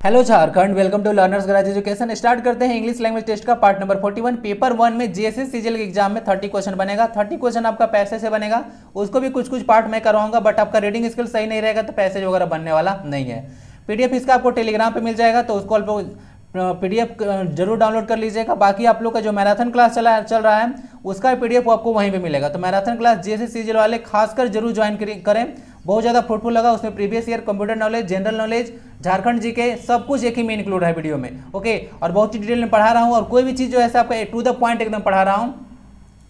Hello Jharkhand, welcome to learners garage education. Start करते हैं English language test का part number 41। Paper 1 में GSS CGL के एग्जाम में 30 क्वेश्चन बनेगा। 30 क्वेश्चन आपका पैसे से बनेगा, उसको भी कुछ कुछ पार्ट मैं करवाऊंगा, बट आपका रीडिंग स्किल सही नहीं रहेगा तो पैसेज वगैरह बनने वाला नहीं है। पीडीएफ इसका आपको टेलीग्राम पे मिल जाएगा, तो उसको पीडीएफ जरूर डाउनलोड कर लीजिएगा। बाकी आप लोग का जो मैराथन क्लास चल रहा है उसका पीडीएफ आपको वहीं पे मिलेगा। तो मैराथन क्लास जीएसएस सीजीएल वाले खासकर जरूर ज्वाइन करें, बहुत ज़्यादा फ्रूटफुल लगा। उसमें previous year, computer knowledge, general knowledge, Jharkhand GK सब कुछ एक ही में इंक्लूड है वीडियो में। ओके, और बहुत ही डिटेल में पढ़ा रहा हूँ, और कोई भी चीज़ जो है आपका टू द पॉइंट एकदम पढ़ा रहा हूँ,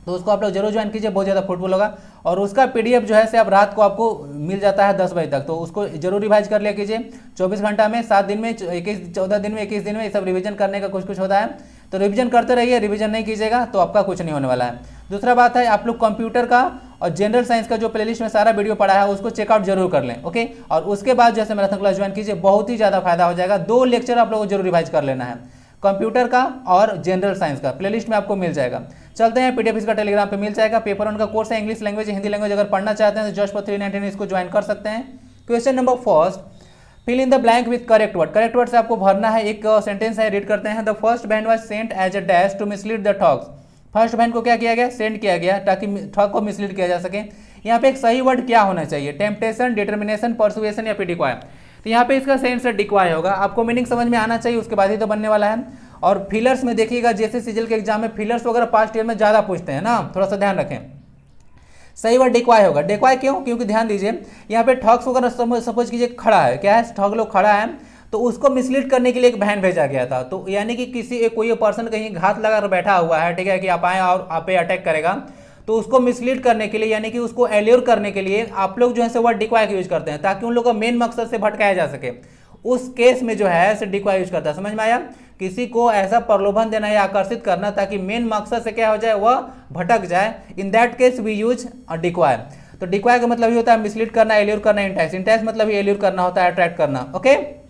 तो उसको आप लोग जरूर ज्वाइन कीजिए, बहुत ज़्यादा फ्रूटफुल होगा। और उसका पीडीएफ जो है आप रात को आपको मिल जाता है 10 बजे तक, तो उसको जरूर रिवाइज कर लिया कीजिए। 24 घंटा में, 7 दिन में, 14 दिन में, 21 दिन में ये सब रिवीजन करने का कुछ कुछ होता है, तो रिवीजन करते रहिए। रिवीजन नहीं कीजिएगा तो आपका कुछ नहीं होने वाला है। दूसरा बात है, आप लोग कंप्यूटर का और जनरल साइंस का जो प्लेलिस्ट में सारा वीडियो पड़ा है उसको चेकआउट जरूर कर लें। ओके, और उसके बाद जैसे मैराथन क्लास ज्वाइन कीजिए, बहुत ही ज़्यादा फायदा हो जाएगा। 2 लेक्चर आप लोगों को जरूर रिवाइज कर लेना है, कंप्यूटर का और जनरल साइंस का, प्लेलिस्ट में आपको मिल जाएगा। चलते हैं, पीडीएफ इसका टेलीग्राम पे मिल जाएगा। पेपर 1 का कोर्स है, इंग्लिश लैंग्वेज, हिंदी लैंग्वेज अगर पढ़ना चाहते हैं तो जस्ट फॉर 399 इसको ज्वाइन कर सकते हैं। Question number first, fill in the blank with correct word. Correct word से आपको भरना है। एक सेंटेंस है, रीड करते हैं। The first band was sent as a dash to mislead the thugs. First band को क्या किया गया? सेंड किया गया ताकि ठग को मिसलीड किया जा सके। यहाँ पे एक सही वर्ड क्या होना चाहिए? टेम्पटेशन, डिटर्मिनेशन, परसुएशन या फिर डिक्वाय। तो यहाँ पे इसका सही आंसर डिक्वाय होगा। आपको मीनिंग समझ में आना चाहिए, उसके बाद ही तो बनने वाला है। और फिलर्स में देखिएगा, जैसे सीजीएल के एग्जाम में फिलर्स वगैरह पास्ट ईयर में ज़्यादा पूछते हैं ना, थोड़ा सा ध्यान रखें। सही वर्ड डिक्वाय होगा। डिक्वाय क्यों? क्योंकि ध्यान दीजिए, यहाँ पे ठग्स वगैरह सपोज कीजिए खड़ा है, क्या है, ठग लोग खड़ा है, तो उसको मिसलीड करने के लिए एक बहन भेजा गया था। तो यानी कि कोई पर्सन कहीं घात लगाकर बैठा हुआ है, ठीक है, कि आप आए और आप पे अटैक करेगा, तो उसको मिसलीड करने के लिए, यानी कि उसको एल्योर करने के लिए आप लोग जो है वर्ड डिक्वाय का यूज करते हैं, ताकि उन लोगों का मेन मकसद से भटकाया जा सके। उस केस में जो है डिक्वाय यूज करता है। समझ में आया? किसी को ऐसा प्रलोभन देना या आकर्षित करना ताकि मेन मकसद से क्या हो जाए, वह भटक जाए। In that case we use decoy. तो डिक्वाय का मतलब ये होता है मिसलीड करना, एल्योर करना, इंटैक्स। इंटैक्स मतलब ये एल्योर करना होता है, अट्रैक्ट करना। ओके,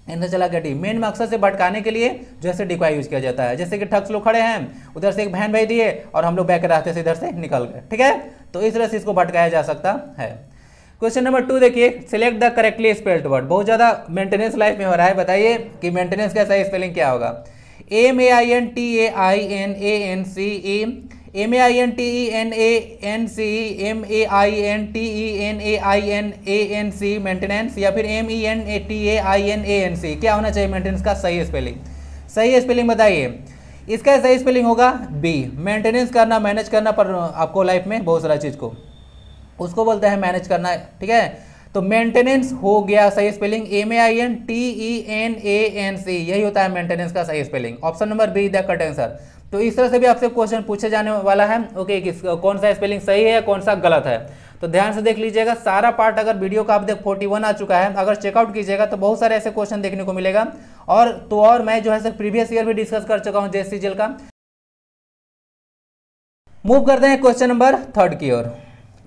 इनसे चला गया डी। मेन मकसद से भटकाने के लिए जैसे डिक्वाय यूज किया जाता है। जैसे कि ठग्स लोग खड़े हैं, उधर से एक बहन भेज दिए और हम लोग बैक रास्ते से इधर से निकल गए, ठीक है, तो इस तरह से इसको भटकाया जा सकता है। क्वेश्चन नंबर 2 देखिए, select the correctly spelled word. बहुत ज़्यादा मेंटेनेंस लाइफ में हो रहा है, बताइए कि मेंटेनेंस का सही स्पेलिंग क्या होगा? MAINTAINANCE, MAINTENANCE, मेंटेनेंस, या फिर MENTAINANC। क्या होना चाहिए मेंटेनेंस का सही स्पेलिंग? सही स्पेलिंग बताइए। इसका सही स्पेलिंग होगा बी। मेंटेनेंस करना, मैनेज करना, पर आपको लाइफ में बहुत सारा चीज़ को उसको बोलते हैं मैनेज करना, ठीक है। तो मेंटेनेंस हो गया सही स्पेलिंग, MAINTENANC, यही होता है मेंटेनेंस का सही spelling. Option number be the correct answer. तो इस तरह से भी आपसे क्वेश्चन पूछे जाने वाला है। ओके, कौन सा स्पेलिंग सही है या कौन सा गलत है, तो ध्यान से देख लीजिएगा। सारा पार्ट अगर वीडियो का आप देख 41 आ चुका है, अगर चेकआउट कीजिएगा तो बहुत सारे ऐसे क्वेश्चन देखने को मिलेगा। और मैं जो है प्रीवियस ईयर भी डिस्कस कर चुका हूँ जेसीजीएल का। मूव करते हैं क्वेश्चन नंबर 3 की ओर।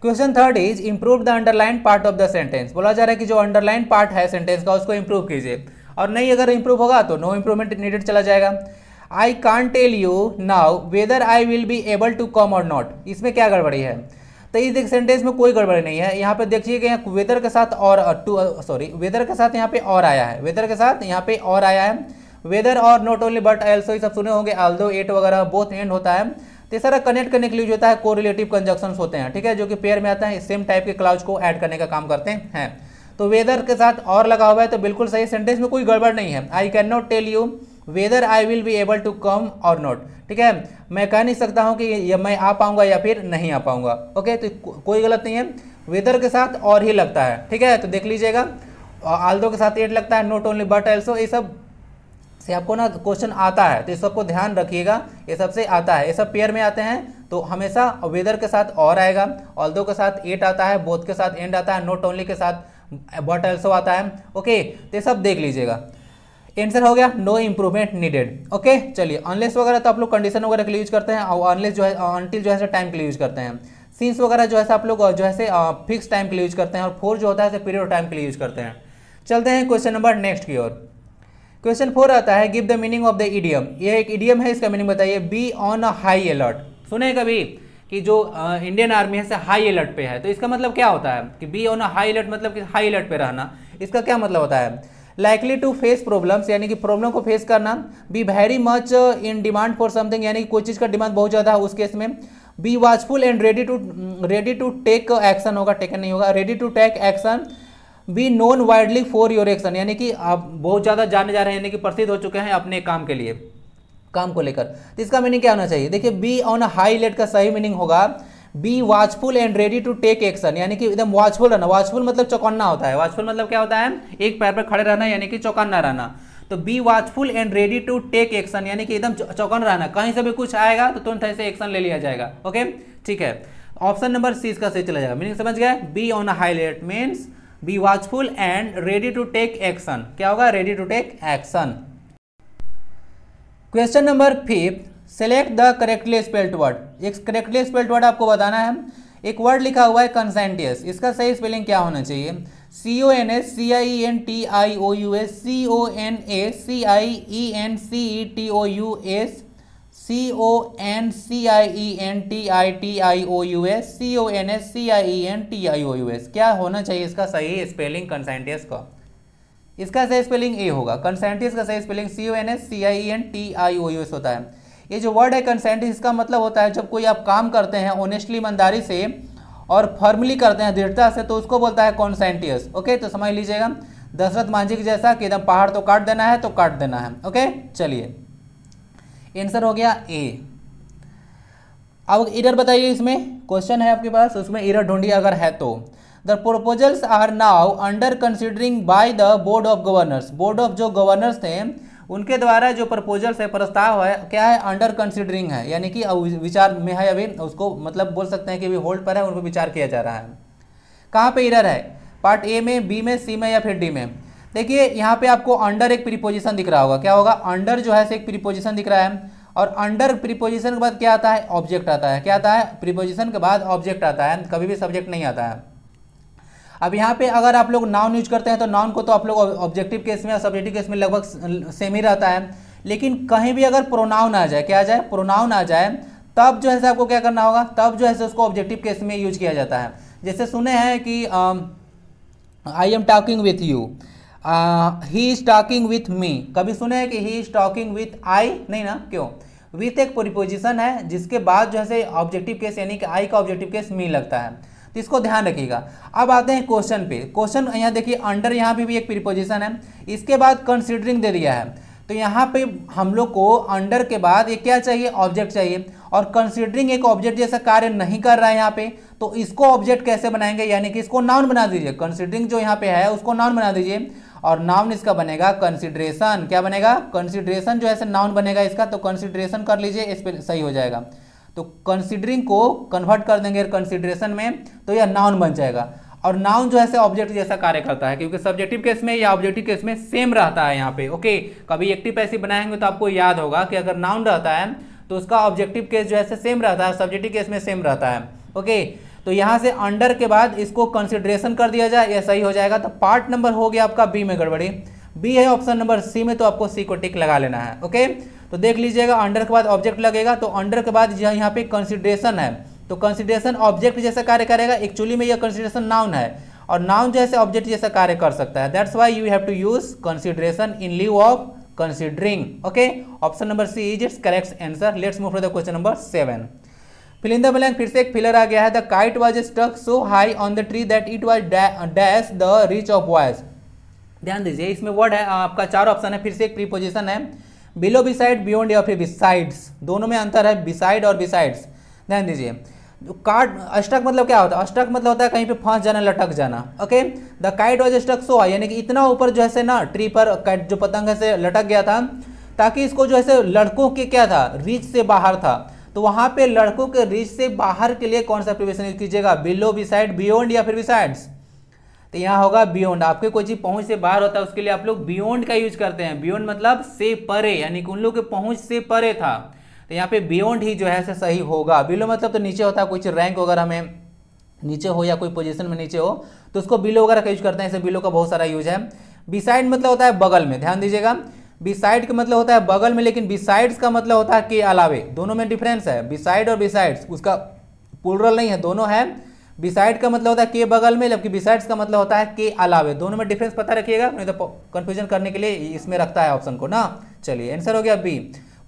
Question 3 is improve the underline part of the sentence. बोला जा रहा है कि जो अंडरलाइन पार्ट है सेंटेंस का उसको इंप्रूव कीजिए, और नहीं अगर इंप्रूव होगा तो नो इंप्रूवमेंट नीडेड चला जाएगा। I can't tell you now whether I will be able to come or not. इसमें क्या गड़बड़ी है? तो इस सेंटेंस में कोई गड़बड़ी नहीं है। यहाँ पे देखिएगा, वेदर के साथ और वेदर के साथ यहाँ पे और आया है, वेदर के साथ यहाँ पे और आया है। वेदर और नॉट ओनली बट आल्सो, ये सब सुने होंगे, आल्दो, एट वगैरह, बोथ एंड होता है। तो सारा कनेक्ट करने के लिए जो होता है कोरिलेटिव कंजक्शंस होते हैं, ठीक है, जो कि पेयर में आता है, सेम टाइप के क्लाउज को ऐड करने का काम करते हैं। तो वेदर के साथ और लगा हुआ है, तो बिल्कुल सही, सेंटेंस में कोई गड़बड़ नहीं है। I can not tell you whether I will be able to come or not, ठीक है, मैं कह नहीं सकता हूँ कि मैं आ पाऊंगा या फिर नहीं आ पाऊंगा। ओके, तो कोई गलत नहीं है। वेदर के साथ और ही लगता है, ठीक है, तो देख लीजिएगा। आल्दो के साथ एट लगता है, नॉट ओनली बट आल्सो, ये सब से आपको ना क्वेश्चन आता है, तो इस सबको ध्यान रखिएगा, ये सबसे आता है, ये सब पेयर में आते हैं। तो हमेशा वेदर के साथ और आएगा, ऑल्दो के साथ एट आता है, बोथ के साथ एंड आता है, नॉट ओनली के साथ बट आल्सो आता है। ओके, तो ये सब देख लीजिएगा। आंसर हो गया नो इंप्रूवमेंट नीडेड। ओके, चलिए, अनलेस वगैरह तो आप लोग कंडीशन वगैरह के लिए यूज करते हैं, और अनलेस जो है अनटिल जो है टाइम के लिए यूज करते हैं। सिंस वगैरह जो है आप लोग जो है फिक्स टाइम के लिए यूज करते हैं, और फोर जो होता है पीरियड ऑफ टाइम के लिए यूज करते हैं। चलते हैं क्वेश्चन नंबर नेक्स्ट की ओर। क्वेश्चन 4 आता है, give the meaning of the idiom. ये एक इडियम है, इसका मीनिंग बताइए। Be on a high alert. सुने कभी कि जो इंडियन आर्मी है हाई अलर्ट पे है, तो इसका मतलब क्या होता है कि be on a high alert, मतलब कि हाई अलर्ट पे रहना। इसका क्या मतलब होता है? लाइकली टू फेस प्रॉब्लम्स यानी कि प्रॉब्लम को फेस करना, be very much in demand for something यानी कि कोई चीज़ का डिमांड बहुत ज़्यादा है उस केस में, be watchful and ready to take action होगा, टेकन नहीं होगा, ready to take action, be known widely for your action यानी कि आप बहुत ज़्यादा जाने जा रहे हैं यानी कि प्रसिद्ध हो चुके हैं अपने काम के लिए, काम को लेकर। तो इसका मीनिंग क्या होना चाहिए, देखिए बी ऑन हाई लेट का सही मीनिंग होगा be watchful and ready to take action यानी कि एकदम वॉचफुल रहना, वॉचफुल मतलब चौकन्ना होता है, वॉचफुल मतलब क्या होता है एक पैर पर खड़े रहना यानी कि चौकन्ना रहना, तो be watchful and ready to take action यानी कि एकदम चौकन्ना रहना, कहीं से भी कुछ आएगा तो तुरंत ऐसे एक्शन ले लिया जाएगा। ओके ठीक है, ऑप्शन नंबर सी इसका सही चला जाएगा। मीनिंग समझ गया, be on high alert means be watchful and ready to take action, क्या होगा ready to take action. Question number 5, select the correctly spelled word. एक करेक्टली स्पेल्ड वर्ड आपको बताना है, एक वर्ड लिखा हुआ है कंसेंटियस, इसका सही स्पेलिंग क्या होना चाहिए, CONSCIENTIOUS, CONACIENCETOUS, CONCIENTITIOUS, CONSCIENTIOUS, क्या होना चाहिए इसका सही स्पेलिंग कंसेंटियस का, इसका सही स्पेलिंग ए होगा। कंसेंटियस का सही स्पेलिंग CONSCIENTIOUS होता है। ये जो वर्ड है कंसेंटियस, इसका मतलब होता है जब कोई आप काम करते हैं ऑनेस्टली ईमानदारी से और फॉर्मली करते हैं दृढ़ता से तो उसको बोलता है कंसेंटियस। ओके तो समझ लीजिएगा, दशरथ मांझी के जैसा कि एकदम पहाड़ तो काट देना है तो काट देना है। ओके चलिए आंसर हो गया ए। अब एरर बताइए, इसमें क्वेश्चन है आपके पास, उसमें एरर ढूंढिए अगर है तो। The proposals are now under considering by the board of governors, board of जो गवर्नर्स थे उनके द्वारा जो प्रपोजल्स है प्रस्ताव है क्या है अंडर कंसिडरिंग है यानी कि विचार में है, अभी उसको मतलब बोल सकते हैं कि अभी होल्ड पर है, उन पर विचार किया जा रहा है। कहाँ पे एरर है, पार्ट ए में, बी में, सी में या फिर डी में। देखिए यहाँ पे आपको अंडर एक प्रीपोजिशन दिख रहा होगा, क्या होगा अंडर जो है एक प्रीपोजिशन दिख रहा है और अंडर प्रीपोजिशन के बाद क्या आता है ऑब्जेक्ट आता है, क्या आता है प्रीपोजिशन के बाद ऑब्जेक्ट आता है, कभी भी सब्जेक्ट नहीं आता है। अब यहाँ पे अगर आप लोग नाउन यूज करते हैं तो नाउन को तो आप लोग ऑब्जेक्टिव केस में और सब्जेक्टिव केस में लगभग सेम ही रहता है, लेकिन कहीं भी अगर प्रोनाउन आ जाए, क्या आ जाए प्रोनाउन आ जाए, तब जो है आपको क्या करना होगा, तब जो है उसको ऑब्जेक्टिव केस में यूज किया जाता है। जैसे सुने हैं कि I am talking with you, he is talking with me, कभी सुने हैं कि he is talking with I, नहीं ना, क्यों, विथ एक प्रीपोजिशन है जिसके बाद जो है ऑब्जेक्टिव केस यानी कि आई का ऑब्जेक्टिव केस मी लगता है, तो इसको ध्यान रखिएगा। अब आते हैं क्वेश्चन पे, क्वेश्चन यहाँ देखिए अंडर यहाँ पे भी एक प्रीपोजिशन है, इसके बाद कंसीडरिंग दे दिया है, तो यहाँ पे हम लोग को अंडर के बाद ये क्या चाहिए ऑब्जेक्ट चाहिए, और कंसीडरिंग एक ऑब्जेक्ट जैसा कार्य नहीं कर रहा है यहाँ पे, तो इसको ऑब्जेक्ट कैसे बनाएंगे यानी कि इसको नाउन बना दीजिए, कंसीडरिंग जो यहाँ पे है उसको नाउन बना दीजिए और नाउन इसका बनेगा कंसीडरेशन, क्या बनेगा कंसीडरेशन जो है नाउन बनेगा इसका, तो कंसीडरेशन कर लीजिए, इस पर सही हो जाएगा। तो कंसीडरिंग को कन्वर्ट कर देंगे कंसीडरेशन में तो यह नाउन बन जाएगा, और नाउन जो है ऑब्जेक्ट जैसा कार्य करता है क्योंकि सब्जेक्टिव केस में या ऑब्जेक्टिव केस में सेम रहता है यहाँ पे। ओके कभी एक्टिव पैसिव बनाएंगे तो आपको याद होगा कि अगर नाउन रहता है तो उसका ऑब्जेक्टिव केस जो है सेम रहता है, सब्जेक्टिव केस में सेम रहता है। ओके तो यहाँ से अंडर के बाद इसको कंसिडरेशन कर दिया जाए, यह सही हो जाएगा। तो पार्ट नंबर हो गया आपका बी में गड़बड़ी, बी है ऑप्शन नंबर सी में, तो आपको सी को टिक लगा लेना है। ओके तो देख लीजिएगा अंडर के बाद ऑब्जेक्ट लगेगा, तो अंडर के बाद यहाँ पे कंसिडरेशन है, तो कंसिडरेशन ऑब्जेक्ट जैसा कार्य करेगा, एक्चुअली में यह कंसिडरेशन नाउन है और नाउन जैसे ऑब्जेक्ट जैसा कार्य कर सकता है, that's why you have to use consideration in lieu of considering. Okay option number C is its correct answer. Let's move to the question number 7। Fill in the blank, फिर से एक filler आ गया है, the kite was stuck so high on the tree that it was dash the reach of voice. ध्यान दीजिए इसमें word है आपका 4 ऑप्शन है, फिर से एक प्रीपोजिशन है, बिलो, बिसाइड, बियॉन्ड या फिर बिसाइड्स, दोनों में अंतर है बिसाइड और बिसाइड्स। ध्यान दीजिए काट स्टक मतलब क्या होता है, स्टक मतलब होता है कहीं पे फंस जाना, लटक जाना। Okay the kite was stuck so high यानी कि इतना ऊपर जो है ना ट्री पर काइट जो पतंग है से लटक गया था ताकि इसको जो है लड़कों के क्या था रीच से बाहर था, तो वहां पे लड़कों के रीच से बाहर के लिए कौन सा प्रीपोजिशन यूज कीजिएगा, बिलो, बिसाइड, बियॉन्ड या फिर बिसाइड्स। तो यहाँ होगा बियॉन्ड, आपके कोई चीज पहुंच से बाहर होता है उसके लिए आप लोग बियॉन्ड का यूज करते हैं, बियॉन्ड मतलब से परे यानी कि उन लोग के पहुंच से परे था, तो यहाँ पे बियॉन्ड ही जो है सही होगा। बिलो मतलब तो नीचे होता है, कोई रैंक वगैरह में नीचे हो या कोई पोजीशन में नीचे हो तो उसको बिलो वगैरह का यूज करते हैं, इसे बिलो का बहुत सारा यूज है। बिसाइड मतलब होता है बगल में, ध्यान दीजिएगा बिसाइड का मतलब होता है बगल में, लेकिन बिसाइड्स का मतलब होता है के अलावे, दोनों में डिफरेंस है, बिसाइड और बिसाइड्स उसका प्लूरल नहीं है, दोनों है बिसाइड का मतलब होता है के बगल में, जबकि बिसाइड्स का मतलब होता है के अलावे। दोनों में डिफरेंस पता रखिएगा, नहीं तो कंफ्यूजन करने के लिए इसमें रखता है ऑप्शन को ना। चलिए आंसर हो गया बी,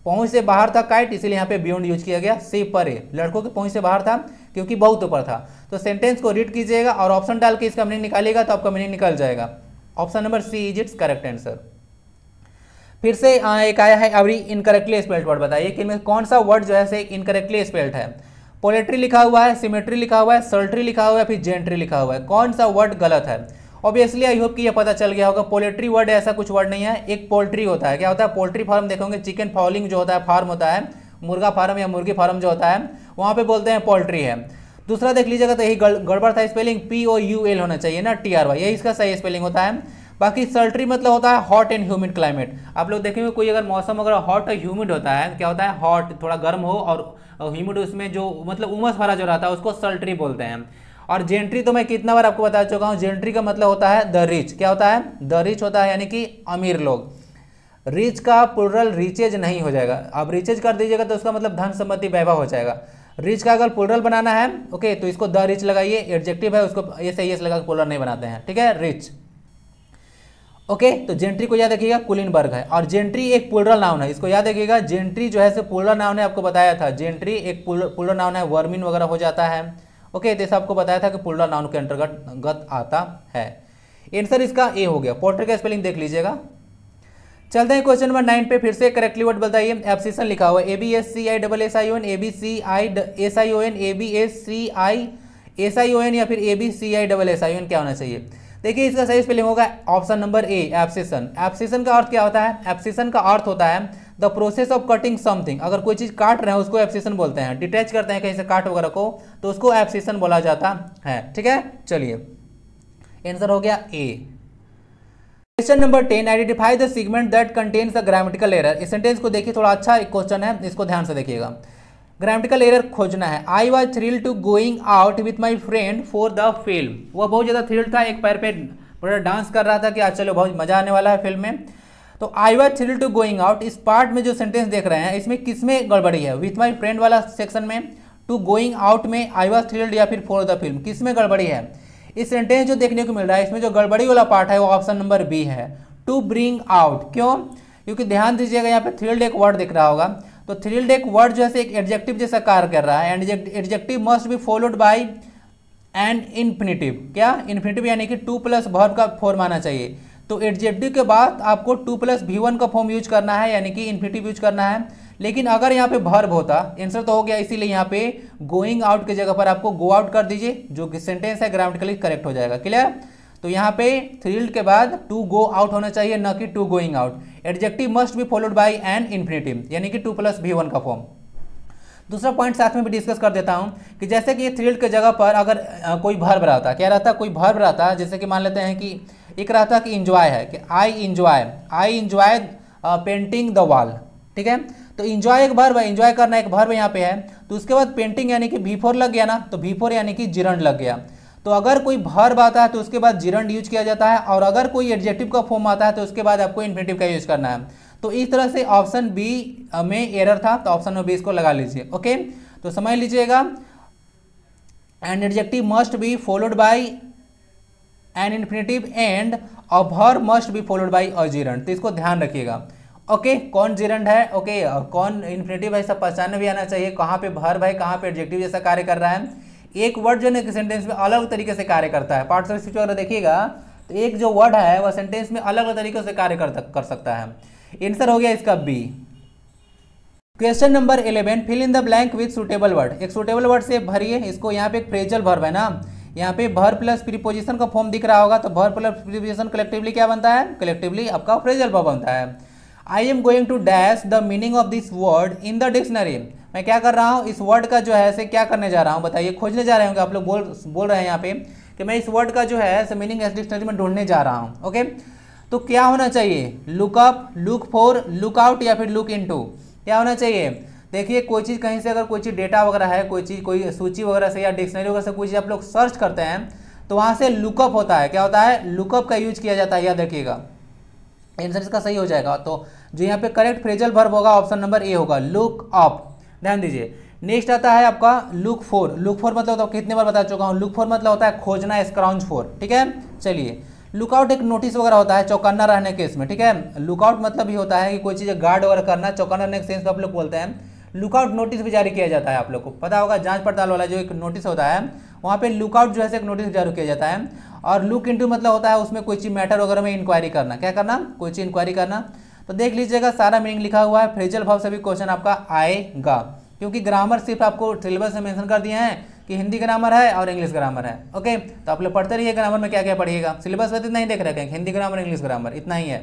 पहुंच से बाहर था काइट, इसीलिए यहाँ पे बियॉन्ड यूज किया गया। सी परे, लड़कों की पहुंच से बाहर था क्योंकि बहुत ऊपर था। तो सेंटेंस को रीड कीजिएगा और ऑप्शन डाल के इसका मीनिंग निकालिएगा तो आपका मीनिंग निकल जाएगा। Option number C is its correct answer. फिर से एक आया है एवरी इनकरेक्टली स्पेल्ड वर्ड, बताइए कि इनमें कौन सा वर्ड जो है से इनकरेक्टली स्पेल्ड है। पोलेट्री लिखा हुआ है, सिमेट्री लिखा हुआ है, सल्ट्री लिखा हुआ है, फिर जेंट्री लिखा हुआ है, कौन सा वर्ड गलत है। ऑब्वियसली आई होप कि ये पता चल गया होगा, पोलेट्री वर्ड ऐसा कुछ वर्ड नहीं है, एक पोल्ट्री होता है। क्या होता है, पोल्ट्री फार्म देखोगे, चिकन फाउलिंग जो होता है फार्म होता है, मुर्गा फार्म या मुर्गी फार्म जो होता है वहाँ पे बोलते हैं पोल्ट्री है। दूसरा देख लीजिएगा तो यही गड़बड़ था, स्पेलिंग POUL होना चाहिए ना, TRY, यही इसका सही स्पेलिंग होता है। बाकी सल्ट्री मतलब होता है हॉट एंड ह्यूमिड क्लाइमेट। आप लोग देखेंगे कोई अगर मौसम अगर हॉट और ह्यूमिड होता है, क्या होता है, हॉट थोड़ा गर्म हो और ह्यूमिड उसमें जो मतलब उमस भरा जो रहता है उसको सल्ट्री बोलते हैं। और जेंट्री तो मैं कितना बार आपको बता चुका हूँ, जेंट्री का मतलब होता है द रिच। क्या होता है, द रिच होता है यानी कि अमीर लोग। रिच का प्लुरल रिचेज नहीं हो जाएगा, आप रिचेज कर दीजिएगा तो उसका मतलब धन संपत्ति वैभव हो जाएगा। रिच का अगर प्लुरल बनाना है ओके तो इसको द रिच लगाइए, एडजेक्टिव है उसको एस लगा के प्लुरल नहीं बनाते हैं, ठीक है, रिच। ओके तो जेंट्री को याद रखिएगा कुलिनबर्ग है, और जेंट्री एक प्लुरल नाउन है, इसको याद रखिएगा। जेंट्री जो है से प्लुरल नाउन है, आपको बताया था जेंट्री एक प्लुरल नाउन है, वर्मिन वगैरह हो जाता है। ओके तो आपको बताया था कि प्लुरल नाउन के अंतर्गत आता है। आंसर इसका ए हो गया। पोल्ट्री का स्पेलिंग देख लीजिएगा। चलते हैं क्वेश्चन नंबर 9 पे, फिर से करेक्टली वर्ड बताइए। एब्सिशन लिखा हुआ है ABSCISSION, ABCISSION, ABSCISSION या फिर ABCISSION, क्या होना चाहिए। देखिए इसका सही स्पेलिंग होगा option number A, abscission. Abscission का अर्थ क्या होता है, एब्सिशन का अर्थ होता है the process of cutting something. अगर कोई चीज काट रहे हैं उसको एब्सिशन बोलते हैं, डिटैच करते हैं कहीं से काट वगैरह को तो उसको एब्सिशन बोला जाता है, ठीक है। चलिए आंसर हो गया A. Question number 10, identify the segment that contains the grammatical error. इस सेंटेंस को देखिए, थोड़ा अच्छा एक क्वेश्चन है, इसको ध्यान से देखिएगा। ग्रामेटिकल एरर खोजना है। I was thrilled to going out with my friend for the film. वह बहुत ज़्यादा थ्रिल्ड था, एक पैर पे पूरा डांस कर रहा था कि आज चलो बहुत मजा आने वाला है फिल्म में। तो I was thrilled to going out, इस पार्ट में जो सेंटेंस देख रहे हैं इसमें किसमें गड़बड़ी है। विथ माई फ्रेंड वाला सेक्शन में, टू गोइंग आउट में आई वॉज थ्रिल्ड या फिर फॉर द फिल्म, किसमें गड़बड़ी है। इस सेंटेंस जो देखने को मिल रहा है इसमें जो गड़बड़ी वाला पार्ट है वो ऑप्शन नंबर बी है, टू ब्रिंग आउट। क्यों, क्योंकि ध्यान दीजिएगा यहाँ पे थ्रिल्ड एक वर्ड दिख रहा होगा, तो थ्रिल्ड एक वर्ड जो है एक एडजेक्टिव जैसा कार्य कर रहा है, and adjective must be followed by an infinitive. क्या, इन्फिनिटिव यानी कि 2 प्लस वर्ब का फॉर्म आना चाहिए। तो एडजेक्टिव के बाद आपको 2 प्लस V1 का फॉर्म यूज करना है, यानी कि इन्फिनिटिव यूज करना है। लेकिन अगर यहाँ पे वर्ब होता, आंसर तो हो गया, इसीलिए यहाँ पे गोइंग आउट की जगह पर आपको गो आउट कर दीजिए, जो कि सेंटेंस है ग्रामेटिकली करेक्ट हो जाएगा। क्लियर। तो यहाँ पे थ्रिल्ड के बाद टू गो आउट होना चाहिए, न कि to going out. Adjective must be followed by an infinitive, यानी कि 2 प्लस V1 का फॉर्म। दूसरा पॉइंट साथ में भी डिस्कस कर देता हूं कि जैसे कि थ्रिल्ड की जगह पर अगर कोई वर्ब रहता, क्या रहता, कोई वर्ब रहता, जैसे कि मान लेते हैं कि एक रहता कि इंजॉय है, कि I enjoy painting the wall, ठीक है। तो इंजॉय एक वर्ब है, इंजॉय करना एक वर्ब यहाँ पे है। तो उसके बाद पेंटिंग यानी कि V4 लग गया ना, तो V4 यानी कि जिरंड लग गया। तो अगर कोई वर्ब आता है तो उसके बाद जिरंड यूज किया जाता है, और अगर कोई एडजेक्टिव का फॉर्म आता है तो उसके बाद आपको इन्फिनिटिव का यूज करना है। तो इस तरह से ऑप्शन बी में एरर था, तो ऑप्शन नंबर बी इसको लगा लीजिए। ओके तो समझ लीजिएगा, an adjective must be followed by an infinitive and a verb must be followed by a gerund. तो इसको ध्यान रखिएगा। ओके कौन जिरंड है, ओके कौन इन्फिनिटिव है, सब पहचानने भी आना चाहिए, कहाँ पे वर्ब है, कहाँ पे एडजेक्टिव जैसा कार्य कर रहा है। एक वर्ड जो है सेंटेंस में अलग तरीके से कार्य करता है। पार्ट ऑफ स्पीच वगैरह देखिएगा तो एक जो वर्ड है वह सेंटेंस में अलग अलग तरीके से कार्य कर सकता है। आंसर हो गया इसका B. Question number 11, fill in the blank with suitable word. एक सुटेबल वर्ड से भरिए इसको। यहाँ पे एक फ्रेजल वर्ब है ना, यहाँ पे वर्ब प्लस प्रीपोजिशन का फॉर्म दिख रहा होगा, तो वर्ब प्लस प्रीपोजिशन कलेक्टिवली क्या बनता है, कलेक्टिवली आपका फ्रेजल वर्ब बनता है। I am going to dash the meaning of this word in the dictionary. मैं क्या कर रहा हूँ, इस वर्ड का जो है से क्या करने जा रहा हूँ, बताइए, खोजने जा रहे होंगे आप लोग, बोल रहे हैं यहाँ पे कि मैं इस वर्ड का जो है से मीनिंग डिक्शनरी में ढूंढने जा रहा हूँ। ओके तो क्या होना चाहिए, look up, look for, look out या फिर लुक इनटू, क्या होना चाहिए। देखिए कोई चीज़ कहीं से अगर कोई चीज़ डेटा वगैरह है, कोई चीज़ कोई सूची वगैरह से या डिक्शनरी वगैरह से कोई चीज़ आप लोग सर्च करते हैं तो वहाँ से लुकअप होता है, क्या होता है, लुकअप का यूज किया जाता है, याद रखिएगा। आंसर इसका सही हो जाएगा। तो जो यहाँ पे करेक्ट फ्रेजल वर्ब होगा ऑप्शन नंबर ए होगा, लुक अप। ध्यान दीजिए नेक्स्ट आता है आपका लुक फॉर। लुक फॉर मतलब तो कितने बार बता चुका हूँ, लुक फॉर मतलब होता है खोजना, स्क्राउंज फॉर, ठीक है। चलिए, लुकआउट एक नोटिस वगैरह होता है चौकन्ना रहने के इसमें, ठीक है। लुकआउट मतलब ही होता है कि कोई चीज़ गार्ड वगैरह करना, चौकन्ना रहने के सेंस आप लोग बोलते हैं। लुकआउट नोटिस भी जारी किया जाता है, आप लोग को पता होगा, जांच पड़ताल वाला जो एक नोटिस होता है वहाँ पे लुकआउट जो है एक नोटिस जारी किया जाता है। और लुक इनटू मतलब होता है उसमें कोई चीज़ मैटर वगैरह में इंक्वायरी करना, क्या करना, कोई चीज़ इंक्वायरी करना। तो देख लीजिएगा सारा मीनिंग लिखा हुआ है, फ्रेजल भाव से भी क्वेश्चन आपका आएगा, क्योंकि ग्रामर सिर्फ आपको सिलेबस में मेंशन कर दिए हैं कि हिंदी ग्रामर है और इंग्लिश ग्रामर है। ओके, तो आप लोग पढ़ते रहिए ग्रामर में क्या क्या पढ़िएगा, सिलेबस में तो इतना ही देख रहे हैं, हिंदी ग्रामर इंग्लिश ग्रामर इतना ही है।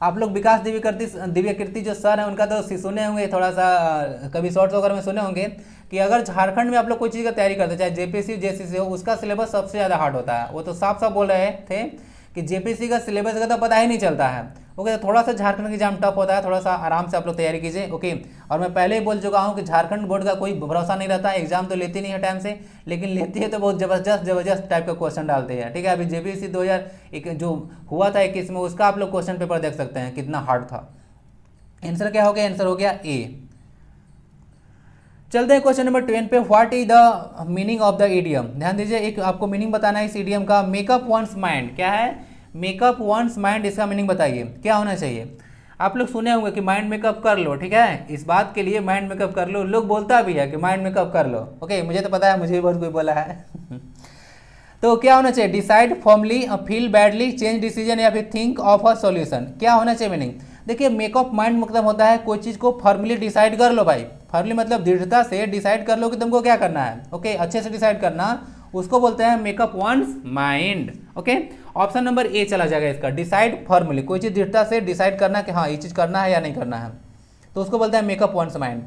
आप लोग विकास दिव्यकीर्ति जो सर हैं उनका तो सुने होंगे, थोड़ा सा कभी शॉर्ट्स वगैरह में सुने होंगे कि अगर झारखंड में आप लोग कोई चीज़ का तैयारी करते हैं, चाहे जेपीसी जेसीसी हो, उसका सिलेबस सबसे ज़्यादा हार्ड होता है। वो तो साफ साफ बोल रहे थे कि जेपीसी का सिलेबस का तो पता ही नहीं चलता है। ओके, तो थोड़ा सा झारखंड का एग्जाम टफ होता है, थोड़ा सा आराम से आप लोग तैयारी कीजिए। ओके, और मैं पहले ही बोल चुका हूँ कि झारखंड बोर्ड का कोई भरोसा नहीं रहता है, एग्जाम तो लेती नहीं है टाइम से, लेकिन लेती है तो बहुत जबरदस्त टाइप का क्वेश्चन डालते हैं, ठीक है। अभी जेपीसी 2001 जो हुआ था 21 में, उसका आप लोग क्वेश्चन पेपर देख सकते हैं कितना हार्ड था। आंसर क्या हो गया, आंसर हो गया ए। चलते हैं क्वेश्चन नंबर 10 पे। What is the meaning of the idiom. ध्यान दीजिए, एक आपको मीनिंग बताना है इस इडियम का। मेकअप वंस माइंड, क्या है, मेकअप वंस माइंड, इसका मीनिंग बताइए क्या होना चाहिए। आप लोग सुने होंगे कि माइंड मेकअप कर लो, ठीक है, इस बात के लिए माइंड मेकअप कर लो, लोग बोलता भी है कि माइंड मेकअप कर लो। ओके, मुझे तो पता है, मुझे भी बहुत कोई बोला है तो क्या होना चाहिए, decide formally, feel badly, change decision, या फिर थिंक ऑफ अ सॉल्यूशन, क्या होना चाहिए मीनिंग। देखिए, मेकअप माइंड मतलब होता है कोई चीज़ को फॉर्मली डिसाइड कर लो भाई, फॉर्मली मतलब दृढ़ता से डिसाइड कर लो कि तुमको क्या करना है। ओके, अच्छे से डिसाइड करना, उसको बोलते हैं makeup once mind. Okay, option number A चला जाएगा इसका, डिसाइड फॉर्मली, कोई चीज़ दृढ़ता से डिसाइड करना कि हाँ ये चीज़ करना है या नहीं करना है, तो उसको बोलते हैं मेकअप वंस माइंड।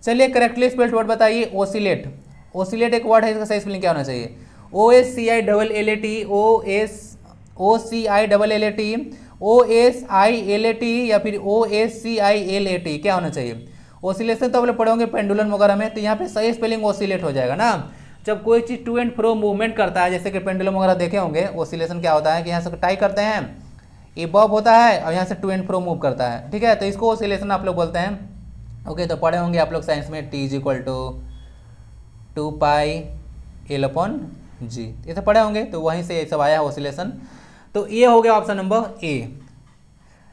चलिए, करेक्टली स्पेल्ड वर्ड बताइए, ओसिलेट। ओसिलेट एक वर्ड है, इसका सही स्पेलिंग क्या होना चाहिए, OSCILLAT, OSILLAT या फिर OSCILAT, क्या होना चाहिए। ओसिलेशन तो आप लोग पढ़े होंगे पेंडुलम वगैरह में, तो यहाँ पे सही स्पेलिंग ओसिलेट हो जाएगा ना। जब कोई चीज़ टू एंड फ्रो मूवमेंट करता है, जैसे कि पेंडुलम वगैरह देखे होंगे, ओसिलेशन क्या होता है कि यहाँ से टाई करते हैं, ये बॉब होता है और यहाँ से टू एंड फ्रो मूव करता है, ठीक है, तो इसको ओसिलेशन आप लोग बोलते हैं। ओके, तो पढ़े होंगे आप लोग साइंस में, T = 2πL/G, ये सब पढ़े होंगे, तो वहीं से ये सब आया है ओसिलेशन। तो ये हो गया ऑप्शन नंबर ए।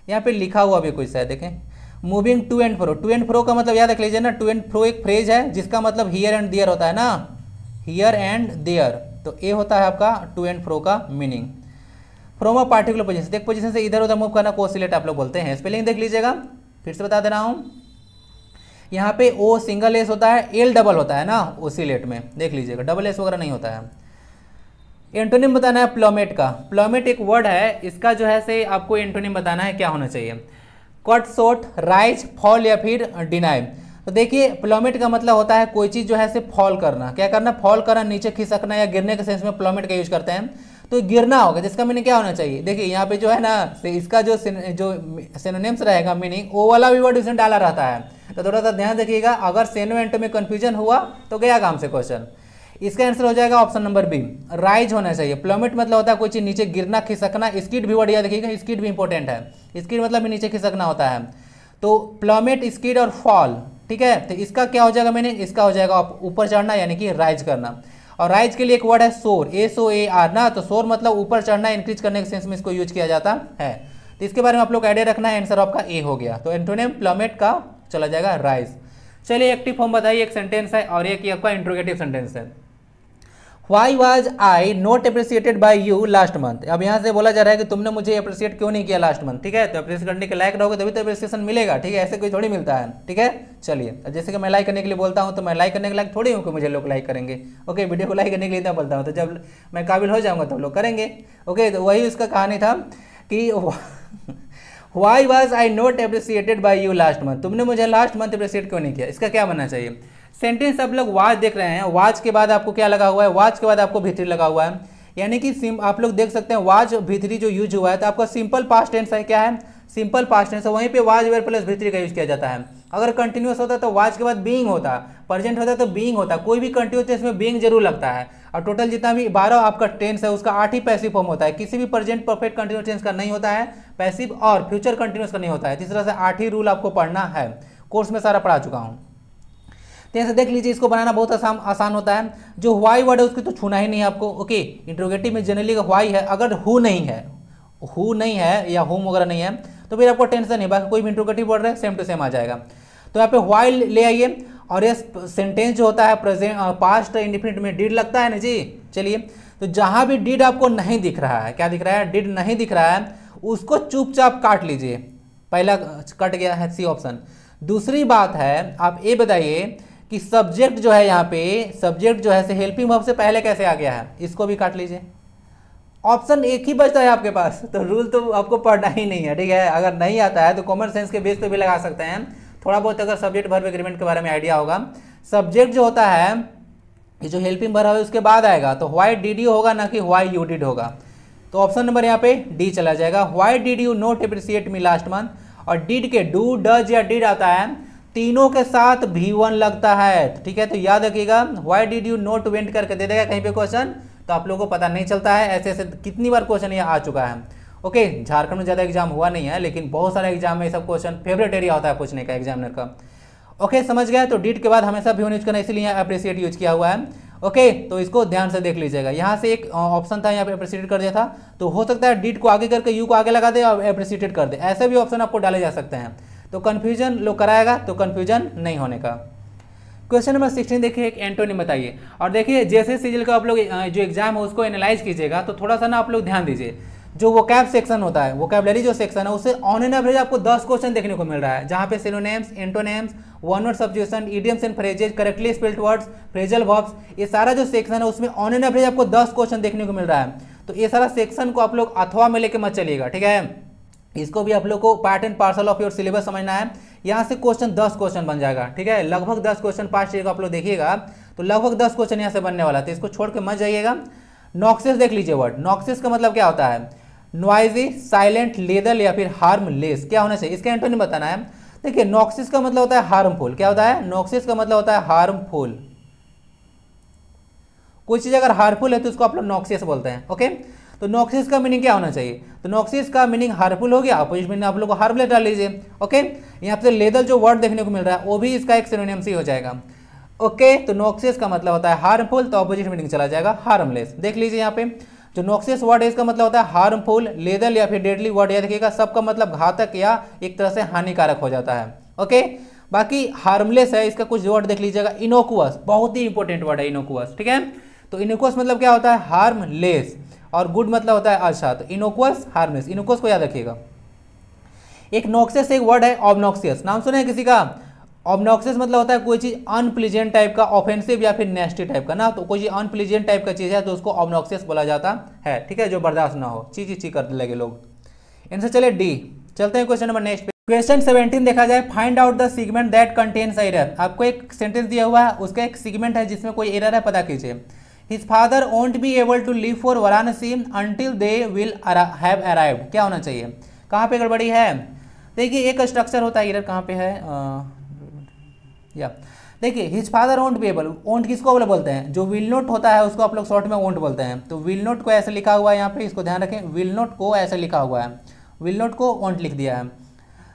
यहाँ पे लिखा हुआ भी कुछ है, देखें, moving to and fro. To and fro का मतलब याद रख लीजिए ना, टू एंड फ्रो एक फ्रेज है जिसका मतलब हियर एंड देयर होता है ना, हियर एंड देयर, तो ए होता है आपका टू एंड फ्रो का meaning. From a particular position, एक पोजीशन से इधर उधर मूव करना को ओसिलेट आप लोग बोलते हैं। स्पेलिंग देख लीजिएगा, फिर से बता दे रहा हूँ, यहाँ पे ओ सिंगल एस होता है, एल डबल होता है ना ओसिलेट में, देख लीजिएगा, डबल एस वगैरह नहीं होता है। एंटोनिम बताना है प्लॉमेट का। प्लॉमेट एक वर्ड है, इसका जो है से आपको एंटोनिम बताना है, क्या होना चाहिए, कट शॉर्ट, राइज, फॉल या फिर डिनाई। तो देखिए, प्लॉमेट का मतलब होता है कोई चीज़ जो है से फॉल करना, क्या करना, फॉल करना, नीचे खिसकना या गिरने के सेंस में प्लॉमेट का यूज करते हैं। तो गिरना होगा, जिसका मीनिंग क्या होना चाहिए, देखिए यहाँ पे जो है ना, इसका जो सिनोनिम्स रहेगा मीनिंग, वो वाला भी वर्ड उसमें डाला रहता है, तो थोड़ा सा ध्यान रखिएगा, अगर सेनो एंटो में कन्फ्यूजन हुआ तो गया काम से क्वेश्चन। इसका आंसर हो जाएगा ऑप्शन नंबर बी, राइज होना चाहिए। प्लॉमेट मतलब होता है कोई चीज़ नीचे गिरना, खिसकना। स्कीड भी वर्ड याद रखिएगा, स्कीड भी इंपॉर्टेंट है, स्कीड मतलब भी नीचे खिसकना होता है। तो प्लॉमेट, स्कीड और फॉल, ठीक है, तो इसका क्या हो जाएगा मीनिंग, इसका हो जाएगा ऊपर चढ़ना यानी कि राइज करना। और राइज के लिए एक वर्ड है सोर, SOAR ना, तो सोर मतलब ऊपर चढ़ना, इंक्रीज करने के सेंस में इसको यूज किया जाता है। तो इसके बारे में आप लोग आइडिया रखना है, आंसर आपका ए हो गया। तो एंटोनिम प्लॉमेट का चला जाएगा राइज। चलिए, एक्टिव फॉर्म बताइए, एक सेंटेंस है और एक आपका इंट्रोगेटिव सेंटेंस है। Why was I not appreciated by you last month? अब यहाँ से बोला जा रहा है कि तुमने मुझे अप्रिशिएट क्यों नहीं किया लास्ट मंथ, ठीक है, तो अप्रिशिएट करने के लायक रहोगे तभी तो अप्रिसिएशन मिलेगा, ठीक है, ऐसे कोई थोड़ी मिलता है, ठीक है। चलिए, जैसे कि मैं लाइक करने के लिए बोलता हूँ, तो मैं लाइक करने के लायक थोड़ी हूँ कि मुझे लोग लाइक करेंगे। ओके, वीडियो को लाइक करने के लिए इतना बोलता हूँ, तो जब मैं काबिल हो जाऊँगा तब लोग करेंगे। ओके, तो वही उसका कहानी था कि Why was I not appreciated by you last month? तुमने मुझे लास्ट मंथ अप्रिशिएट क्यों नहीं किया, इसका क्या बनना चाहिए। सेंटेंस आप लोग वाज देख रहे हैं, वाज के बाद आपको क्या लगा हुआ है, वाज के बाद आपको भीतरी लगा हुआ है, यानी कि आप लोग देख सकते हैं वाज भीतरी जो यूज हुआ है, तो आपका सिंपल पास्ट टेंस है, क्या है, सिंपल पास्ट टेंस है, वहीं पे वाज वेयर प्लस भीतरी का यूज किया जाता है। अगर कंटिन्यूअस होता तो वाज के बाद बीइंग होता, प्रेजेंट होता तो बीइंग होता, कोई भी कंटिन्यूअस टेंस में बीइंग जरूर लगता है। और टोटल जितना भी 12 आपका टेंस है उसका 8 ही पैसिव फॉर्म होता है, किसी भी प्रेजेंट परफेक्ट कंटिन्यूअस टेंस का नहीं होता है पैसिव, और फ्यूचर कंटिन्यूअस का नहीं होता है। इस तरह से 8 ही रूल आपको पढ़ना है, कोर्स में सारा पढ़ा चुका हूँ। तो ऐसे देख लीजिए, इसको बनाना बहुत आसान होता है। जो व्हाई वर्ड है उसको तो छूना ही नहीं है आपको। ओके, इंट्रोगेटिव में जनरली व्हाई है, अगर हु नहीं है या होम वगैरह नहीं है तो फिर आपको टेंशन है, बाकी कोई भी इंट्रोगेटिव वर्ड है सेम टू सेम आ जाएगा। तो यहाँ पे व्हाई ले आइए, और ये सेंटेंस जो होता है प्रेजेंट पास्ट इंडिफिनिट में डिड लगता है ना जी। चलिए, तो जहां भी डिड आपको नहीं दिख रहा है, क्या दिख रहा है, डिड नहीं दिख रहा है, उसको चुपचाप काट लीजिए। पहला कट गया है, सी ऑप्शन। दूसरी बात है, आप ये बताइए कि सब्जेक्ट जो है यहाँ पे, सब्जेक्ट जो है हेल्पिंग वर्ब से पहले कैसे आ गया है, इसको भी काट लीजिए। ऑप्शन एक ही बचता है आपके पास, तो रूल तो आपको पढ़ना ही नहीं है, ठीक है। अगर नहीं आता है तो कॉमन सेंस के बेस पे भी लगा सकते हैं, थोड़ा बहुत अगर सब्जेक्ट वर्ब एग्रीमेंट के बारे में आइडिया होगा। सब्जेक्ट जो होता है, ये जो हेल्पिंग वर्ब है उसके बाद आएगा, तो व्हाई डिड यू होगा, ना कि व्हाई यू डिड होगा। तो ऑप्शन नंबर यहाँ पे डी चला जाएगा। Why did you not appreciate me last month, और डिड के डू, डज या डिड आता है, तीनों के साथ V1 लगता है, ठीक है। तो याद रखिएगा, why did you not went करके दे देगा कहीं पे क्वेश्चन, तो आप लोगों को पता नहीं चलता है। ऐसे ऐसे कितनी बार क्वेश्चन ये आ चुका है। ओके, झारखंड में ज़्यादा एग्जाम हुआ नहीं है, लेकिन बहुत सारे एग्जाम में सब क्वेश्चन फेवरेट एरिया होता है पूछने का एग्जामिनर का। ओके, समझ गया। तो डिड के बाद हमेशा V1 यूज करना, इसीलिए अप्रिशिएट यूज किया हुआ है। ओके, तो इसको ध्यान से देख लीजिएगा। यहाँ से एक ऑप्शन था, यहाँ पे अप्रिशिएट कर दिया था, तो हो सकता है डिड को आगे करके यू को आगे लगा दे और अप्रिशिएट कर दे, ऐसे भी ऑप्शन आपको डाले जा सकते हैं। तो कंफ्यूजन लोग कराएगा, तो कंफ्यूजन नहीं होने का। क्वेश्चन नंबर 16 देखिए, एक एंटोनिम बताइए। और देखिए, जैसे सीजल का आप लोग जो एग्जाम है उसको एनालाइज कीजिएगा, तो थोड़ा सा ना आप लोग ध्यान दीजिए। जो वोकैब सेक्शन होता है, वोकैबलरी जो सेक्शन है, उससे ऑन एन एवरेज आपको 10 क्वेश्चन देखने को मिल रहा है, जहाँ पे synonyms, antonyms, one word substitution, idioms and phrases, correctly spelled words, phrasal verbs, ये सारा जो सेक्शन है उसमें ऑन एन एवरेज आपको 10 क्वेश्चन देखने को मिल रहा है। तो ये सारा सेक्शन को आप लोग अथवा में लेके मत चलिएगा, ठीक है। इसको भी आप लोग को part and parcel of your syllabus समझना है। यहाँ से क्वेश्चन 10 क्वेश्चन बन जाएगा, ठीक है। लगभग 10 क्वेश्चन पास्ट ईयर का आप लोग देखिएगा, तो लगभग 10 क्वेश्चन यहाँ से बनने वाला है, तो इसको छोड़ के मत जाइएगा। नॉक्सियस देख लीजिए वर्ड, नॉक्सियस का मतलब क्या होता है, नॉइजी, साइलेंट, लेदल या फिर हार्मलेस, क्या होना चाहिए, इसका एंटोनिम बताना है। देखिए, नॉक्सियस का मतलब होता है हार्मफुल, क्या होता है, नॉक्सियस का मतलब होता है हार्मफुल। कोई चीज अगर हार्मफुल है तो उसको आप लोग नॉक्सियस बोलते हैं। ओके, तो नॉक्सियस का मीनिंग क्या होना चाहिए, तो नॉक्सियस का मीनिंग हार्मफुल हो गया, अपोजिट मीनिंग आप लोग को हार्मलेस डाल लीजिए। ओके, यहाँ पे लेदल जो वर्ड देखने को मिल रहा है वो भी इसका एक सिनोनिम से हो जाएगा। ओके, तो नॉक्सियस का मतलब होता है हार्मफुल, तो अपोजिट मीनिंग चला जाएगा हार्मलेस। देख लीजिए यहाँ पे जो नॉक्सियस वर्ड है इसका मतलब होता है हार्मफुल, लेदल या फिर डेडली वर्ड याद रखिएगा, सबका मतलब घातक या एक तरह से हानिकारक हो जाता है। ओके, बाकी हार्मलेस है, इसका कुछ वर्ड देख लीजिएगा, इनोकुअस, बहुत ही इंपॉर्टेंट वर्ड है इनोकुअस, ठीक है। तो इनोकुअस मतलब क्या होता है, हार्मलेस, और गुड मतलब होता है अच्छा, तो इनोकुअस, हार्मलेस, इनोकुअस को याद रखिएगा। एक नॉक्सियस एक वर्ड है ऑब्नॉक्सियस, नाम सुने हैं किसी का, ऑब्नॉक्सियस मतलब होता है कोई चीज अनप्लीजेंट टाइप का, ऑफेंसिव या फिर नेस्टी टाइप का ना, तो कोई चीज अनप्लीजेंट टाइप का चीज है तो उसको ऑब्नॉक्सियस बोला जाता है, ठीक है, जो बर्दाश्त ना हो, ची ची ची करने लगे लोग। इनसे चले डी, चलते हैं क्वेश्चन नंबर नेक्स्ट पे। क्वेश्चन 17 देखा जाए, find out the segment that contains error. आपको एक सेंटेंस दिया हुआ है, उसका एक सेगमेंट है जिसमें कोई एरर है, पता कीजिए। His father won't be able to leave for Varanasi until they will have arrived, क्या होना चाहिए, कहाँ पे गड़बड़ी है। देखिए, एक स्ट्रक्चर होता है, एरर कहाँ पे है, या देखिए, his father won't be able, won't किसको बोलते हैं, जो विल नॉट होता है उसको आप लोग शॉर्ट में वोंट बोलते हैं। तो विल नॉट को ऐसे लिखा हुआ है यहाँ पे, इसको ध्यान रखें, विल नॉट को ऐसे लिखा हुआ है, विल नॉट को वोंट लिख दिया है।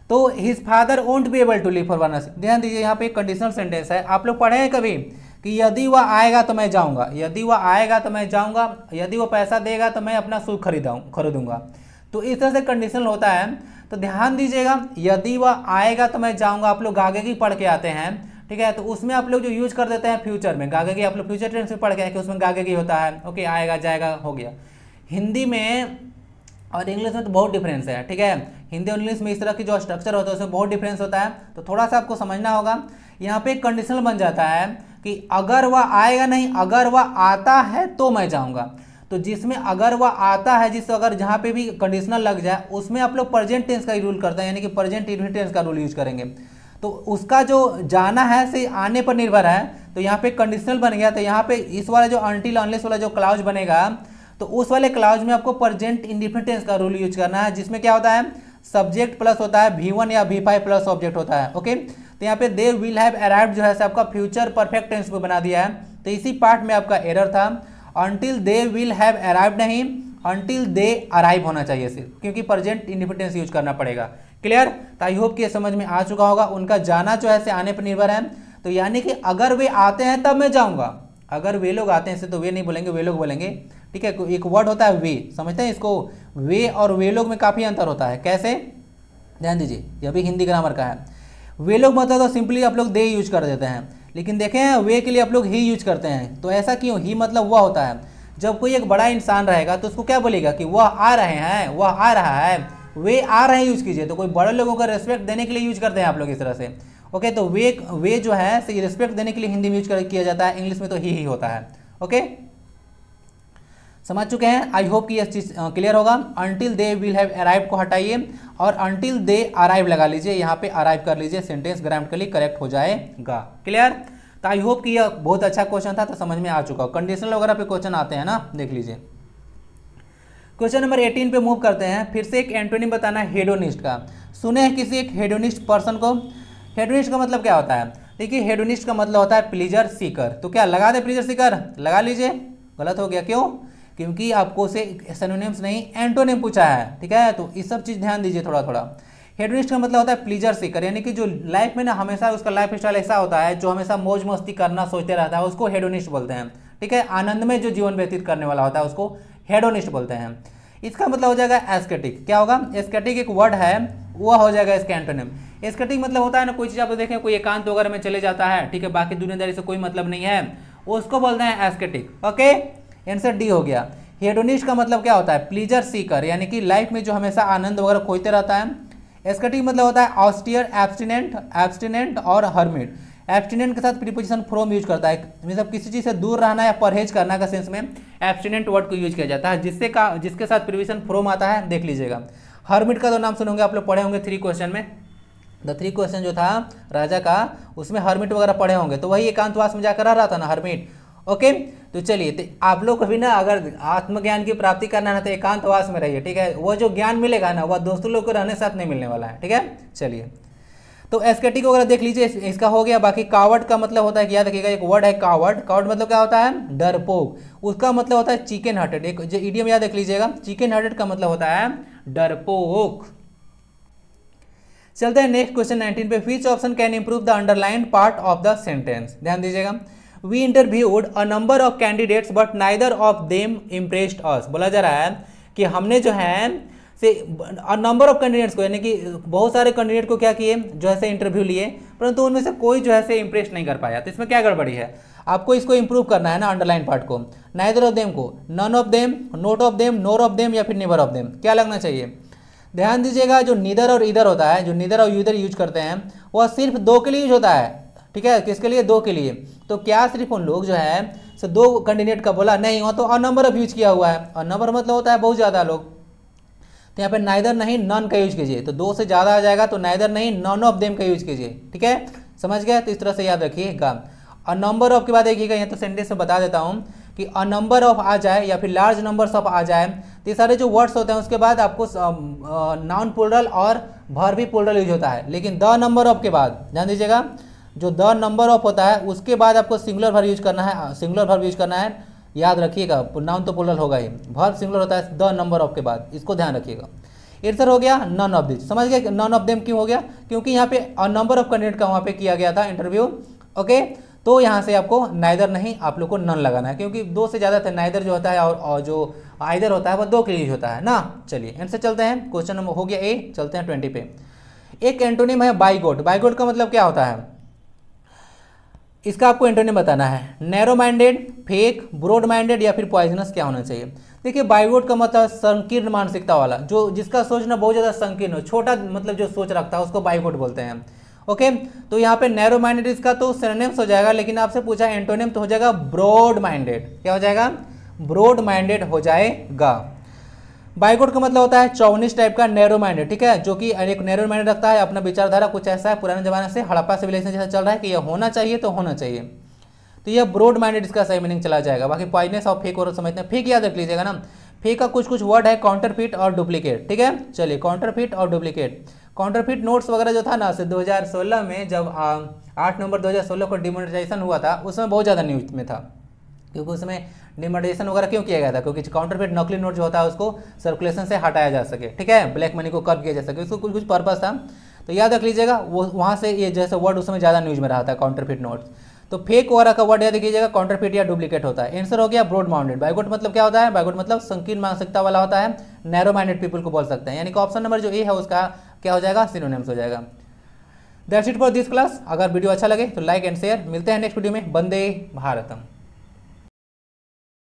तो his father won't be able to leave for Varanasi, ध्यान दीजिए यहाँ पे एक कंडीशनल सेंटेंस है, आप लोग पढ़े हैं कभी कि यदि वह आएगा तो मैं जाऊंगा, यदि वह आएगा तो मैं जाऊंगा, यदि वो पैसा देगा तो मैं अपना सुख खरीदूंगा, तो इस तरह से कंडीशनल होता है। तो ध्यान दीजिएगा, यदि वह आएगा तो मैं जाऊंगा, आप लोग गागेगी पढ़ के आते हैं, ठीक है, तो उसमें आप लोग जो यूज कर देते हैं फ्यूचर में, गागेगी आप लोग फ्यूचर टेंस में पढ़ के हैं कि उसमें गागेगी होता है। ओके, आएगा जाएगा हो गया। हिंदी में और इंग्लिश में तो बहुत डिफरेंस है, ठीक है, हिंदी और इंग्लिश में इस तरह की जो स्ट्रक्चर होता है उसमें बहुत डिफरेंस होता है, तो थोड़ा सा आपको समझना होगा। यहाँ पे एक कंडीशनल बन जाता है कि अगर वह आएगा नहीं, अगर वह आता है तो मैं जाऊंगा, तो जिसमें अगर वह आता है, जिस अगर जहाँ पे भी कंडीशनल लग जाए उसमें आप लोग प्रेजेंट टेंस का रूल करते हैं, यानी कि प्रेजेंट इंडेफिनिट टेंस का रूल यूज करेंगे। तो उसका जो जाना है से आने पर निर्भर है, तो यहाँ पे कंडीशनल बन गया, तो यहाँ पे इस वाला जो अनटिल अनलेस वाला जो क्लाउज बनेगा, तो उस वाले क्लाउज में आपको प्रेजेंट इंडेफिनिट टेंस का रूल यूज करना है, जिसमें क्या होता है, सब्जेक्ट प्लस होता है V1 या V5 प्लस ऑब्जेक्ट होता है। ओके, तो यहाँ पे दे विल हैव अराइव्ड जो है आपका फ्यूचर परफेक्ट टेंस को बना दिया है, तो इसी पार्ट में आपका एरर था, until they will have arrived नहीं, अनटिल दे अराइव होना चाहिए सिर्फ, क्योंकि प्रेजेंट इंडेफिनिट टेंस यूज करना पड़ेगा। क्लियर, तो आई होप कि ये समझ में आ चुका होगा। उनका जाना जो है से आने पर निर्भर है, तो यानी कि अगर वे आते हैं तब मैं जाऊंगा, अगर वे लोग आते हैं इसे तो वे नहीं बोलेंगे, वे लोग बोलेंगे, ठीक है। एक वर्ड होता है वे, समझते हैं इसको, वे और वे लोग में काफ़ी अंतर होता है। कैसे, ध्यान दीजिए, यह भी हिंदी ग्रामर का है। वे लोग मतलब तो सिंपली आप लोग दे यूज कर देते हैं, लेकिन देखें वे के लिए आप लोग ही यूज करते हैं। तो ऐसा क्यों, ही मतलब वह होता है। जब कोई एक बड़ा इंसान रहेगा तो उसको क्या बोलेगा कि वह आ रहे हैं, वह आ रहा है, वे आ रहे हैं यूज कीजिए। तो कोई बड़े लोगों का रिस्पेक्ट देने के लिए यूज करते हैं आप लोग इस तरह से। ओके, तो वे जो है रिस्पेक्ट देने के लिए हिंदी में यूज किया जाता है, इंग्लिश में तो ही होता है। ओके, समझ चुके हैं। आई होप कि यह चीज क्लियर होगा। Until they will have arrive को हटाइए और अनटिल दे अराइव लगा लीजिए, यहाँ पे अराइव कर लीजिए, सेंटेंस ग्रामेटिकली करेक्ट हो जाएगा। क्लियर। तो आई होप कि यह बहुत अच्छा क्वेश्चन था, तो समझ में आ चुका हो। कंडीशनल वगैरह पे क्वेश्चन आते हैं ना, देख लीजिए। क्वेश्चन नंबर 18 पे मूव करते हैं। फिर से एक एंटोनिम बताना है हेडोनिस्ट का। सुने हैं किसी एक हेडोनिस्ट पर्सन को? हेडोनिस्ट का मतलब क्या होता है? देखिए, हेडोनिस्ट का मतलब होता है प्लीजर सीकर। तो क्या लगा दे प्लीजर सीकर? लगा लीजिए। गलत हो गया, क्यों? क्योंकि आपको से सिनोनिम्स नहीं एंटोनिम पूछा है, ठीक है। तो इस सब चीज़ ध्यान दीजिए थोड़ा थोड़ा। हेडोनिस्ट का मतलब होता है प्लीजर सीकर, यानी कि जो लाइफ में ना हमेशा उसका लाइफ स्टाइल ऐसा होता है, जो हमेशा मौज मस्ती करना सोचते रहता है, उसको हेडोनिस्ट बोलते हैं, ठीक है। आनंद में जो जीवन व्यतीत करने वाला होता है उसको हेडोनिस्ट बोलते हैं। इसका मतलब हो जाएगा एस्केटिक। क्या होगा? एस्केटिक एक वर्ड है, वह हो जाएगा इसका एंटोनिम। एस्केटिक मतलब होता है ना, कोई चीज़ आप देखें, कोई एकांत वगैरह में चले जाता है, ठीक है, बाकी दुनियादारी से कोई मतलब नहीं है, उसको बोलते हैं एस्केटिक। ओके, आंसर डी हो गया। हेडोनिस्ट का मतलब क्या होता है? प्लीजर सीकर, यानी कि लाइफ में जो हमेशा आनंद वगैरह खोजते रहता है। एस्केटिक मतलब होता है ऑस्टियर, एब्स्टिनेंट और हर्मिट। एब्स्टिनेंट के साथ प्रीपोजिशन फ्रॉम यूज करता है, मतलब किसी चीज़ से दूर रहना या परहेज करना का सेंस में एब्स्टिनेंट वर्ड को यूज किया जाता है, जिसके साथ प्रीपोजिशन फ्रॉम आता है, देख लीजिएगा। हर्मिट का तो नाम सुनोगे आप लोग, पढ़े होंगे 3 क्वेश्चन में। द 3 क्वेश्चन जो था राजा का, उसमें हर्मिट वगैरह पढ़े होंगे। तो वही एकांतवास में जाकर रह रहा था ना हर्मिट। ओके, तो चलिए, तो आप लोग को भी ना अगर आत्मज्ञान की प्राप्ति करना है ना, तो एकांतवास में रहिए, ठीक है। वो जो ज्ञान मिलेगा ना, वह दोस्तों लोग को रहने साथ नहीं मिलने वाला है, ठीक है। चलिए, तो एस्केटिक वगैरह देख लीजिए, इसका हो गया। बाकी कावर्ड का मतलब होता है कि याद रखिएगा, एक वर्ड है कावर्ड। कावर्ड मतलब क्या होता है? डरपोक। उसका मतलब होता है चिकन हार्टेड। एक जो इडियम याद रख लीजिएगा, चिकन हार्टेड का मतलब होता है डरपोक। चलते हैं नेक्स्ट क्वेश्चन 19 पे। Which option can improve the underlined part of the sentence? ध्यान दीजिएगा। We interviewed a number of candidates but neither of them impressed us. बोला जा रहा है कि हमने जो है से नंबर ऑफ कैंडिडेट्स को, यानी कि बहुत सारे कैंडिडेट को क्या किए, जो है से इंटरव्यू लिए, परंतु उनमें से कोई जो है से इंप्रेस नहीं कर पाया। तो इसमें क्या गड़बड़ी है? आपको इसको इंप्रूव करना है ना, अंडरलाइन पार्ट को। नाइदर ऑफ देम को none of them, not of them, nor of them या फिर नेवर ऑफ देम, क्या लगना चाहिए? ध्यान दीजिएगा, जो नीदर और इधर होता है, जो नीदर और यूदर यूज करते हैं, वह सिर्फ 2 के लिए यूज होता है, ठीक है। किसके लिए? 2 के लिए। तो क्या सिर्फ उन लोग जो है सो 2 कैंडिडेट का बोला? नहीं, वहाँ तो अ नंबर ऑफ यूज किया हुआ है। अ नंबर मतलब होता है बहुत ज़्यादा लोग। तो यहाँ पे नाइदर नहीं नन का यूज कीजिए, तो 2 से ज़्यादा आ जाएगा, तो नाइदर नहीं नन ऑफ देम का यूज कीजिए, ठीक है। समझ गए? तो इस तरह से याद रखिएगा। अ नंबर ऑफ के बाद देखिएगा, यहाँ तो सेंटेंस में बता देता हूँ कि अ नंबर ऑफ आ जाए या फिर लार्ज नंबर्स ऑफ आ जाए, तो ये सारे जो वर्ड्स होते हैं उसके बाद आपको नाउन प्लूरल और वर्ब भी प्लूरल यूज होता है। लेकिन द नंबर ऑफ के बाद ध्यान दीजिएगा, जो द नंबर ऑफ होता है उसके बाद आपको सिंगुलर वर्ब यूज करना है, सिंगुलर वर्ब यूज करना है। याद रखिएगा, नाउन तो प्लूरल होगा ही, वर्ब सिंगुलर होता है द नंबर ऑफ के बाद, इसको ध्यान रखिएगा। आंसर हो गया नन ऑफ दिस। समझ गए नन ऑफ देम क्यों हो गया? क्योंकि यहाँ पे नंबर ऑफ कैंडिडेट का वहाँ पे किया गया था इंटरव्यू। ओके, तो यहाँ से आपको नाइदर नहीं, आप लोग को नन लगाना है, क्योंकि 2 से ज़्यादा थे। नाइदर जो होता है और जो आइदर होता है वह 2 के लिए होता है ना। चलिए आंसर चलते हैं, क्वेश्चन नंबर हो गया ए। चलते हैं 20 पे। एक एंटोनिम है बाइगोट। बाइगोट का मतलब क्या होता है? इसका आपको एंटोनिम बताना है। Narrow minded, fake, broad minded या फिर पॉइजनस, क्या होना चाहिए? देखिए, बाइगोट का मतलब संकीर्ण मानसिकता वाला, जो जिसका सोचना बहुत ज़्यादा संकीर्ण हो, छोटा मतलब जो सोच रखता है, उसको बाइगोट बोलते हैं। ओके, तो यहाँ पे नैरो माइंडेड इसका तो सिनोनिम्स हो जाएगा, लेकिन आपसे पूछा एंटोनिम, तो हो जाएगा ब्रॉड माइंडेड। क्या हो जाएगा? ब्रॉड माइंडेड हो जाएगा। बाइगोट का मतलब होता है चौनिश टाइप का, नैरो माइंडेड, ठीक है, जो कि एक नैरो माइंडेड रखता है, अपना विचारधारा कुछ ऐसा है पुराने जमाने से हड़प्पा सिविलाइजेशन जैसा चल रहा है कि यह होना चाहिए तो होना चाहिए। तो यह ब्रॉड माइंडेड इसका सही मीनिंग चला जाएगा। बाकी पॉइजनस और फेक और समझते हैं। फेक याद रख लीजिएगा ना, फेक का कुछ वर्ड है काउंटरफिट और डुप्लीकेट, ठीक है। चलिए, काउंटरफिट और डुप्लीकेट। काउंटरफिट नोट्स वगैरह जो था ना, 2016 में जब 8 नवंबर 2016 को डिमोनेटाइजेशन हुआ था, उसमें बहुत ज़्यादा न्यूज में था, क्योंकि उसमें डिमोनेटाइजेशन वगैरह क्यों किया गया था? क्योंकि काउंटरफिट नकली नोट जो होता है उसको सर्कुलेशन से हटाया जा सके, ठीक है, ब्लैक मनी को कर्व किया जा सके, इसको कुछ पर्पस था। तो याद रख लीजिएगा, वो वहाँ से ये जैसे वर्ड उस समय ज़्यादा न्यूज में रहा था, काउंटरफिट नोट्स। तो फेक वगैरह का वर्ड याद कीजिएगा, काउंटरफिट या डुप्लीकेट होता है। आंसर हो गया ब्रॉड माउंडेड। बाइगोट मतलब क्या होता है? बाइगोट मतलब संकीर्ण मानसिकता वाला होता है, नैरो माइंडेड पीपल को बोल सकते हैं। यानी कि ऑप्शन नंबर जो ए है उसका क्या हो जाएगा? सिनोनिम्स हो जाएगा। That's it for this class. अगर वीडियो अच्छा लगे तो लाइक एंड शेयर। मिलते हैं नेक्स्ट वीडियो में। वंदे भारतम।